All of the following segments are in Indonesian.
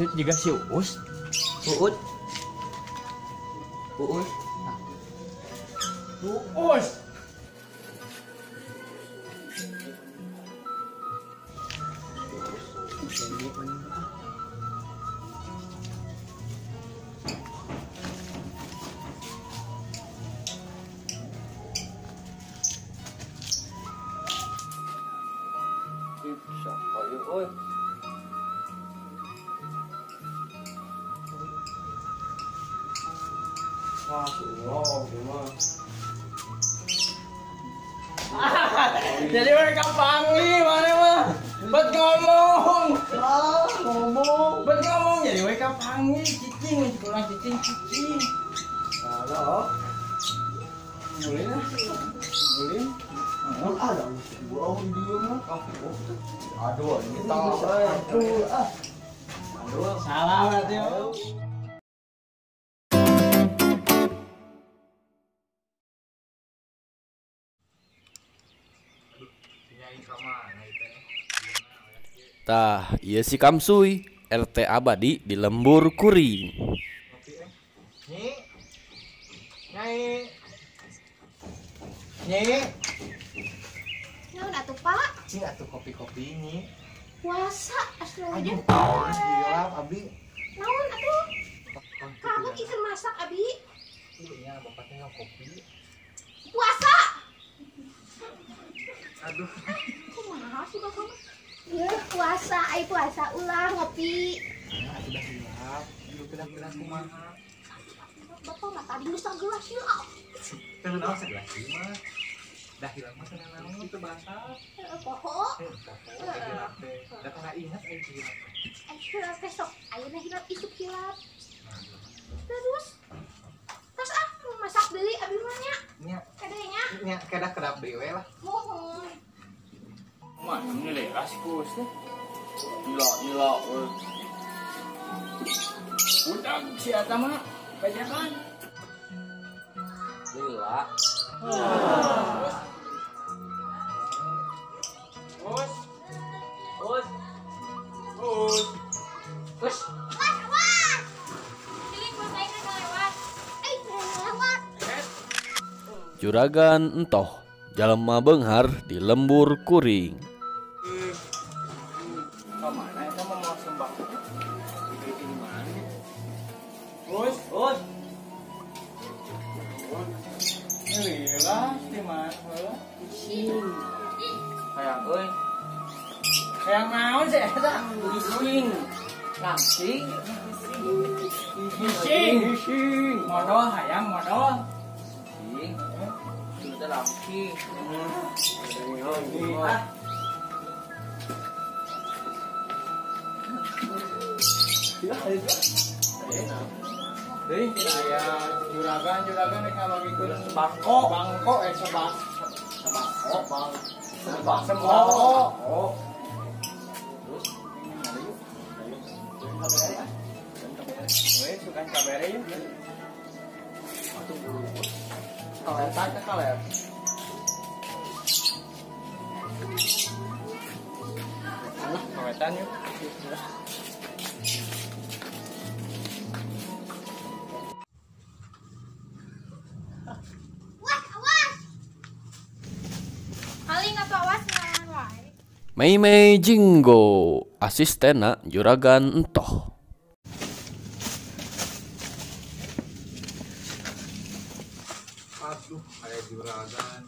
Itu juga si Uus. Uut. Uus. Uus. Oi. Wah, gimana? Jadi mereka panggil mana mah? Bet ngomong. Bet ngomong jadi mereka panggil cicing, kurang cicing. Halo. Boleh lah. Boleh. Ada gua dia mah. Aduh, ini tahu. Aduh, salah berarti. Tah, iya si Kamsuy, RT abadi di Lembur Kuring. Nyai. Naon atuh, Pak? Cing atuh kopi-kopi ini. Puasa aslinya. Gila, Abi. Naon atuh? Kamu ikan masak, Abi? Iya, bapaknya kopi. Puasa. Aduh. Kumaha sih Bapak? Ya, puasa, ai puasa ulah ngopi. Sudah hilap. Yuk kira-kira kumaha. Bapak mah tadi geus sagelas hilap. Teu naon sagelas mah. Dah hilap mah teu naon teu basah. Poho. Hilap teh. Da tengah ingat aya hilap. Hilap besok. Ayeuna hilap isuk hilap. Terus terus masak deui abi mah nya. Nya, Kadenya. nya kedah kedap dewe lah. Mohon. Mana ini deh, kasih kus tuh. Gila. Udah si Ata mah bajakan. Gila. Us. Awas. Jadi puasanya lewat. Lewat. Juragan Entoh, Jalema Beunghar di Lembur Kuring. Kemana ya sama mau sembah? Di mana? Us. Gila, di mana? Kayak euy. Kayak naon sih eta? Bising. Langsing. Bising. Modal hayang modal. Bising. Sudah langsing. Jadi saya juragan nih kalau ikut sebangko sembako. Terus ini ada yuk. Kabere ya. Weh, suka kabere yuk. Atuh dulu. Kaler. Kawetan yuk. Mei Jinggo, asistena Juragan Entoh. Aduh, kayak juragan.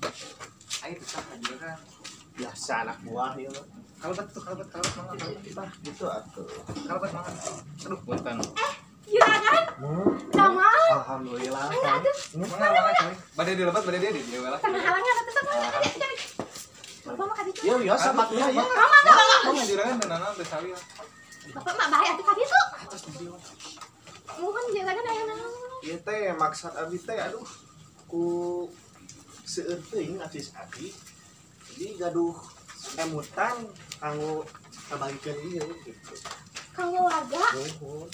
Ayo tetap juragan. Biasa anak buah ya. Kalbat banget. Gitu atuh. Kalbat banget. Aduh, buatan. Juragan? Jamal? Alhamdulillah. Mana coy? Badai dilebat, badai dia di dia lah. Tengah halangnya tetep cari. Bapak mah kaditu. Yo samaknya ya. Mana juragan dan anak teh sawi. Bapak mah bahaya atuh kaditu. Atas di dia. Mohon juragan aya naon. Ieu teh maksud abi teh aduh ku seueur teuing atis abi. Jadi gaduh emutan kanggo kabagikeun ieu gitu. Kanggo warga. Nuhun.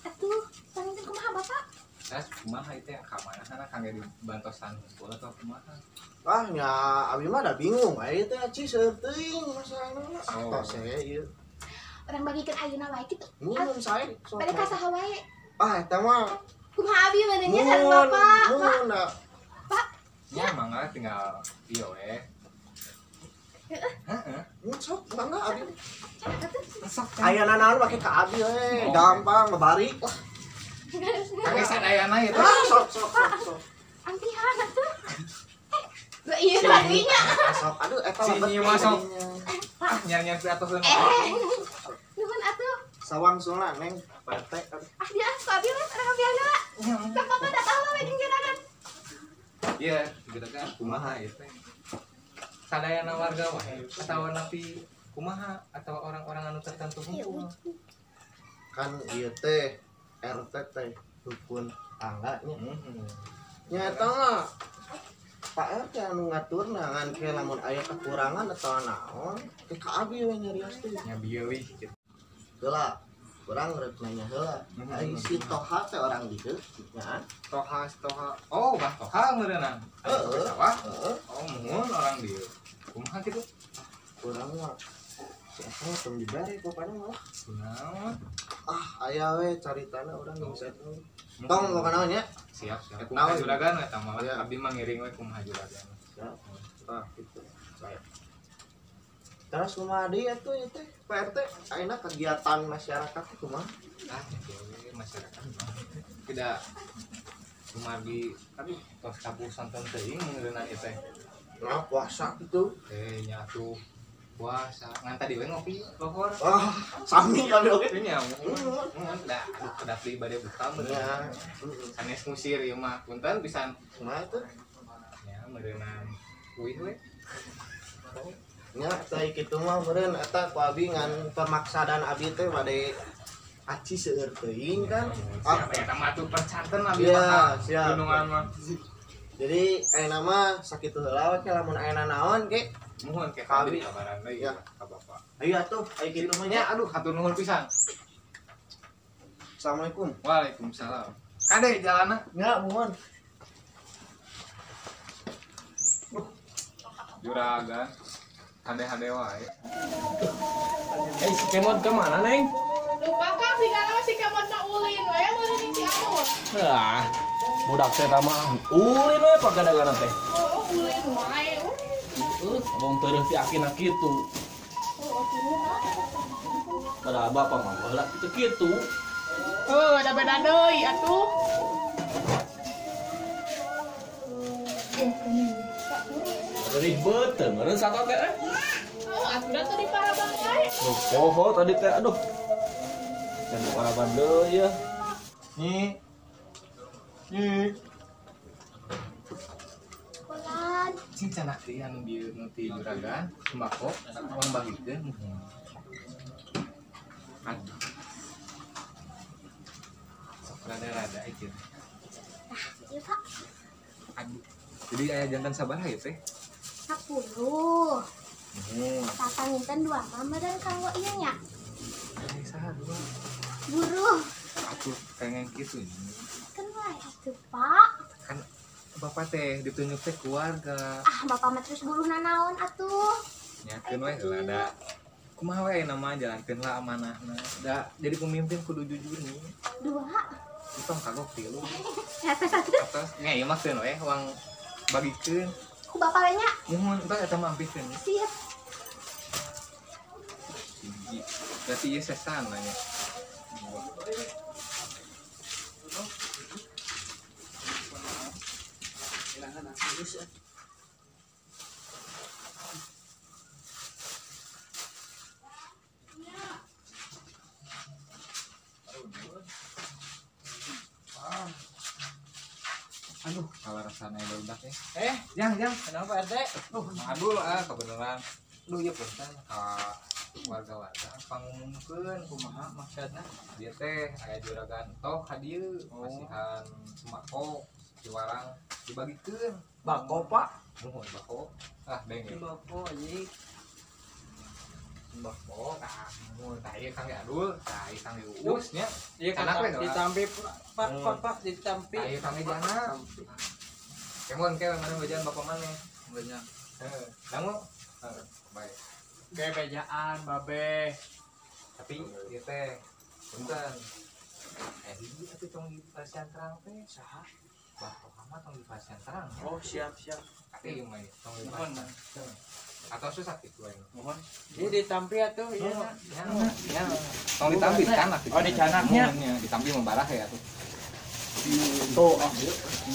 Atuh, panggil kumaha Bapak? Saya kumaha itu ya kamana sana kangge dibantosan bola atau kumaha. Ah nya abi mah da bingung aya teh ci seueur teuing masalahna. Oh. Tos saya ieu. orang bagikan ayeuna wae kitu. Mun saya Pada kasaha wae. eta mah Kumaha abi manehnya sareng Bapak? mun Pak, Ya mangga tinggal ieu we. Heeh. mun sok mangga abi Sok ayana naon make ka abi we gampang ngebari lah kage sadayana ieu teh. sok ampihan atuh. Gak iya baginya. sok aduh eta Si mah Nyi mah sok. Pak, Nyanyian di atas sana. nuhun atuh. sawang sula neng Pak RT Ah dia suka abi we sareng ampiana. Sok Bapak datang lah wedding juragan. Iya, gitu kan kumaha ieu teh. Sadayana warga wae atawa napi kumaha atau orang-orang anu tertentu hukum. kan ieu teh RT teh rukun tangganya nyata mah Pak RT anu ngaturna ngan ke lamun aya kekurangan atau naon ke ka abi we nyarios teh Nya bieuih gitu. heula urang rek nanya heula ai si Toha teh orang dieu nya Toha. Oh, bah toha meureunna. Heeh. Sawah. heeh Oh, muhun orang dieu. Kumaha kitu? urang mah si eta mah tong dibere pokona mah Kunaon? aya we caritana urang geus eta tong pokona nya Siap. Kumaha juragan eta mah. Iya. Abdi mah ngiring we kumaha juragan. siap gitu saya terus kumaha deui atuh ieu teh Pak RT ayeuna kegiatan masyarakat teh kumaha Ah, ya masyarakat mah tidak kumagi tapi tos kapu santen teuing meureunna ieu teh. nah puasa gitu Teh nya atuh puasa ngan tadi we ngopi lohor. sami kali oge Teh nya mun da aduh kedak deui bade buka meureun. ya Sanes musir ieu mah punten pisan. kumaha tuh Ya meureunna kuih we. nya teh kitu mah meureun eta ku abi ngan pemaksadaan abi teh bade aci seueur teuing kan Siapa eta mah atuh percanten abi Iya, mah. siap. Gunungan mah. jadi ayeuna mah sakitu heula we lamun ayeuna naon ke Muhun ke Abi. abi kabaran deui Ya. ka Bapak. ayo atuh aya kitu mah nya Ya aduh hatur nuhun pisan. assalamualaikum Waalaikumsalam. Kade jalanna? nya mohon Juragan. Hade-hade wae. Si Kemod kemana Neng? Lupa kang sigana si kemod na ulin we meureun di Ciamis. Nah, budak teh mah ulin we pagadangan teh. Oh, ulin wae. Ngomong teureus ti akina kitu. Pada bapak mah heula kitu kitu. Ada beda deui atuh. Ribet teh meureun sata teh. Aturan tuh di Parabang wae. Duh, poho tadi teh aduh. Dan paraban deui ya. Nyi. Kulan. Cing canak teh anu dieu nu ti juragan sembako uang bagikeun. Aduh. Sok rada-rada ieu. Iya Pak. Aduh. Jadi aya jantan sabaraha ieu teh? 10. Tatang inten 2 mama dan kanggo ieu nya. Aya saha dua. Buruh. Atuh pengen kitu. Kan wae atuh Pak. Kan Bapak teh ditunjuk teh keluarga. Ah Bapak mah terus buruh nanaon atuh. Nyakeun we heula da. Kumaha we nama jalankeun lah amanahna. Da jadi pemimpin kudu jujur nih. 2. Tong kagok tilu. Nyata satu. Atas nya ieu mah keun we uang bagikeun. Ku Bapak we nya. Muhun entah eta mah ampikeun. Siap. Hiji. Berarti ieu sesana nya. Aduh, kalau rasanya udah ya. Jang, kenapa RT? Aduh kebenaran. Duh, ya punten ka warga-warga pangumumkeun kumaha maksudna. Dia teh aya juragan toh ka dieu masihan sembako diwarang dibagikeun. Bako Pak. Muhun bako. Ah, deng. Bako anjing. Bako. Nah, muhun tah ieu Kang Adul, tah ieu Kang Uus nya. Iya kan Anak we, ditampi Pak ditampi. Tah ieu Kang Jana. Kemon kewe mana bejaan bapak maneh. Banyak. Heeh. Dangu. Baik. Kayak bejaan babe. tapi ieu teh punten itu tong di pasien terang teh saha bah tong di pasien terang ya. Oh, siap. Tapi mah tong di pasien atau susah gitu ya. Mohon. Dia ditampi atuh ieu na. Ya, tong ditampi kan atuh. Oh, dicanaknya. Ditampi membarah ya tuh. Tuh,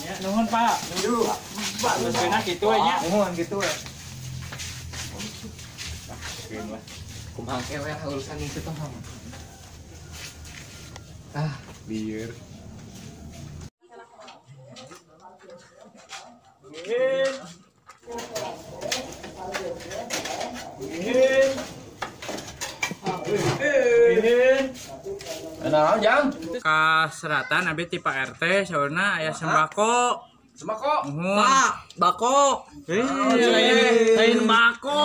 nya nuhun Pak. Pak, geus kena kitu we nya. Mohon gitu ya. Kumaha kewe urusan itu tong. Biar Nah, Jang. Ka seratan abi ti Pak RT saurna aya sembako. Sembako. Pak, bako. Lain bako.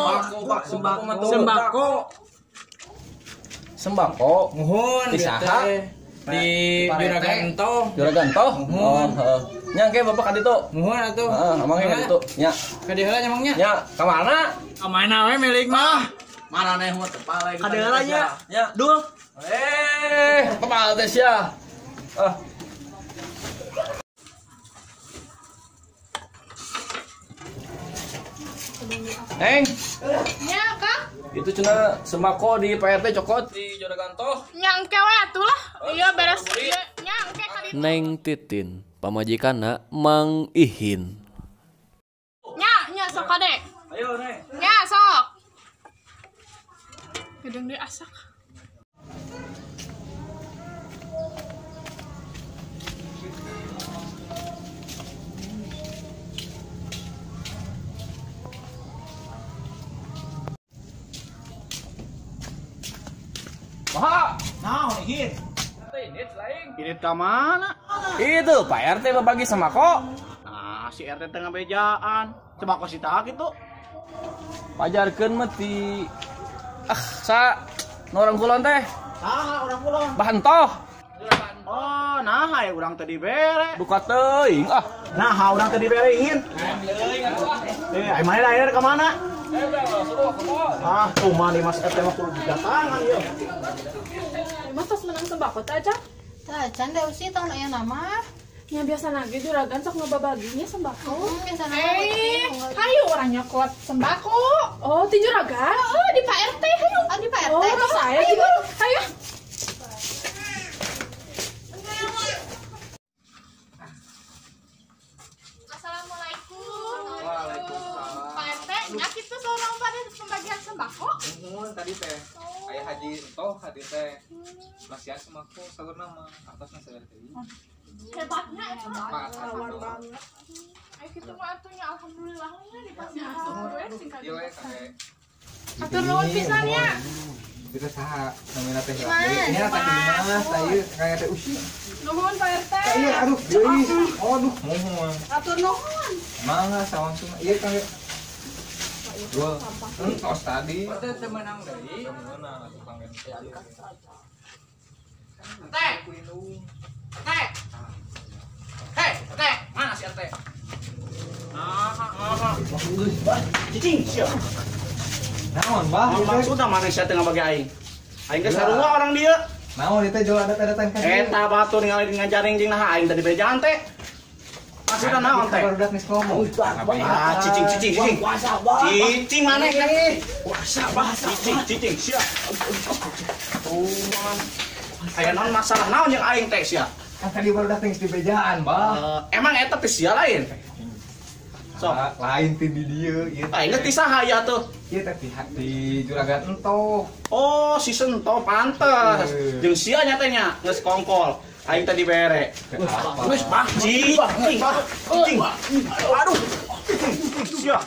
Sembako. Muhun Di saha? Di Juragan Ento. Juragan toh? Oh, heeh. Nya ke Bapak ka ditu. Muhun atuh. Heeh, amang ka ditu. Nya. Ka diheula nyamangnya. Nya, ka mana? Kamana we milik mah. Mana nih mah tepalai Ka diheula nya. Nya. Duh. Kepala tes ya. Neng, Nya, Kang. itu cenah sembako di PRT cokot di Juragan toh. Nyangke we atuh lah. Iya beres. Iya, nyangke ka ditu. Neng Titin, pamajikanna Mang Ihin. Nya sok kade. Ayo, Neng. Nya sok. Gedeng deui asak. Maha. Naon ihin? Irit ka mana? Itu Pak RT berbagi sembako. Nah, si RT tengah bejaan. Sembako si tak itu. Pajarkeun mah ti sa orang kulon teh. Ah, orang pulang. Bahan toh. Oh, nah, ya urang tadi bere. Buka teuing Nah, urang tadi berein. Ai mana air ke mana? Ah, tuh mah Mas RT mah kudu didatangan ya. Mas tos menang sembako teh aja. Tah, canda usi tong aya nama. Nya biasa nage juragan sok ngebabaginya sembako. Biasana Hayu orangnya kuat sembako. Oh, ti juragan. Oh, di Pak RT hayu. Oh, di Pak RT. Oh, tos saya gitu. Hayu. Assalamualaikum. Waalaikumsalam. Pak RT, nya kitu saurang pada pembagian sembako. Mohon tadi teh aya haji toh hadi teh masihan sembako sageuna mah atasna saya teh. Hebatnya eta. Lawan banget. Ayo kitu mah atunya alhamdulillah nya dikasih gue singkat. Ieu we kage Atur nuhun pisan ya. kita saha namina teh nya teh Mas ayeuna kaya teh usi. Nuhun Pak RT. Iya aduh deui. Aduh mohon. Atur nuhun. Mangga sawangsung ieu kage gua tos tadi. Teh teu meunang deui. Mana tukang Teh. Teh. Hei, Teh, mana si Teh? Cicing, siap. naon bah Maksudna mana sia tengah bagi aing. Aing geus sarua orang dia. naon itu jual datang ka Eta batu ningali ngajaring jeung nah aing tadi bejaan teh. Maksudna naon teh? baru dak nis ngomong Ah, cicing. Cicing mana kan? Puasa bahasa. Cicing, siap. Oh, aya naon masalah naon yang aing teh sia? kan tadi baru datang di bejaan bah Emang eta teh sia lain? Sok. lain ti di dieu ieu Aing ngerti saha ya tuh. ieu teh pihak di juragan ento Oh, si Sento pantes. Jeung sia nya teh nya geus kongkol. Aing tadi bere. Geus bah, cicing. Aduh. Sia.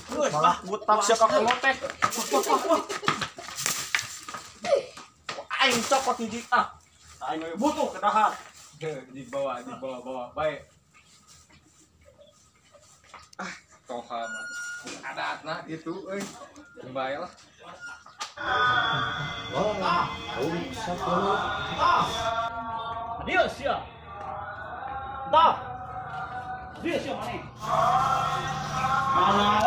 Geus bah, butak sia ka teh. Aing cokot hiji aing butuh kedahar. di bawah baik toha mah adatna itu euy bae lah Dia sia. Dah. Dia sia mana?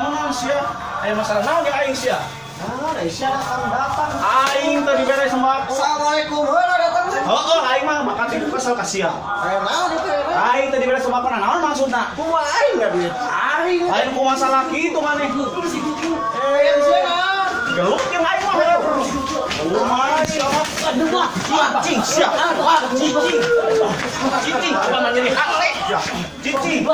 Mana sia? Ayo masalah naon ge aing sia? Ah, Aisyah datang. Aing tadi beres sembako. Assalamualaikum. Heula datang teh. Heeh, aing mah makan tidur kesel kasihan. Aya naon itu? Aing tadi beres sembako naon maksudna? Kumaha aing enggak duit. Aing. Lain ku masalah kitu maneh. Yang sieuna. Geluk yang aing mah. Oh my god. Aduh mah. Cicing siap. Cicing. Cicing apa mah jadi hak teh? Cicing.